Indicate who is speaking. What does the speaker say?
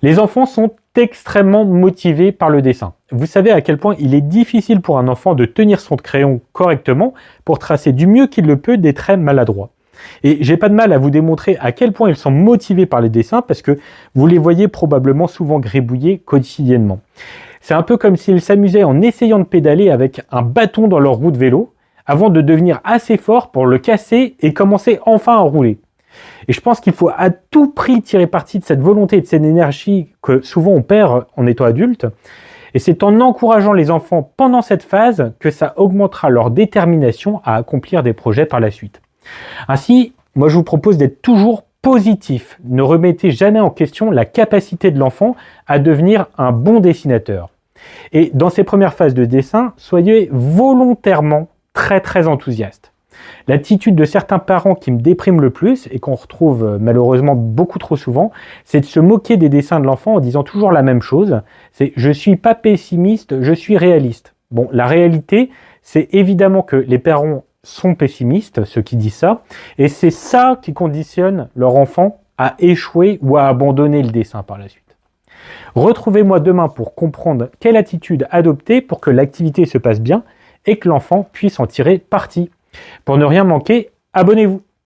Speaker 1: Les enfants sont extrêmement motivés par le dessin. Vous savez à quel point il est difficile pour un enfant de tenir son crayon correctement pour tracer du mieux qu'il le peut des traits maladroits. Et j'ai pas de mal à vous démontrer à quel point ils sont motivés par les dessins parce que vous les voyez probablement souvent gribouiller quotidiennement. C'est un peu comme s'ils s'amusaient en essayant de pédaler avec un bâton dans leur roue de vélo avant de devenir assez forts pour le casser et commencer enfin à rouler. Et je pense qu'il faut à tout prix tirer parti de cette volonté et de cette énergie que souvent on perd en étant adulte. Et c'est en encourageant les enfants pendant cette phase que ça augmentera leur détermination à accomplir des projets par la suite. Ainsi, moi je vous propose d'être toujours positif. Ne remettez jamais en question la capacité de l'enfant à devenir un bon dessinateur. Et dans ces premières phases de dessin, soyez volontairement très enthousiaste. L'attitude de certains parents qui me dépriment le plus, et qu'on retrouve malheureusement beaucoup trop souvent, c'est de se moquer des dessins de l'enfant en disant toujours la même chose, c'est « je suis pas pessimiste, je suis réaliste ». Bon, la réalité, c'est évidemment que les parents sont pessimistes, ceux qui disent ça, et c'est ça qui conditionne leur enfant à échouer ou à abandonner le dessin par la suite. Retrouvez-moi demain pour comprendre quelle attitude adopter pour que l'activité se passe bien et que l'enfant puisse en tirer parti. Pour ne rien manquer, abonnez-vous.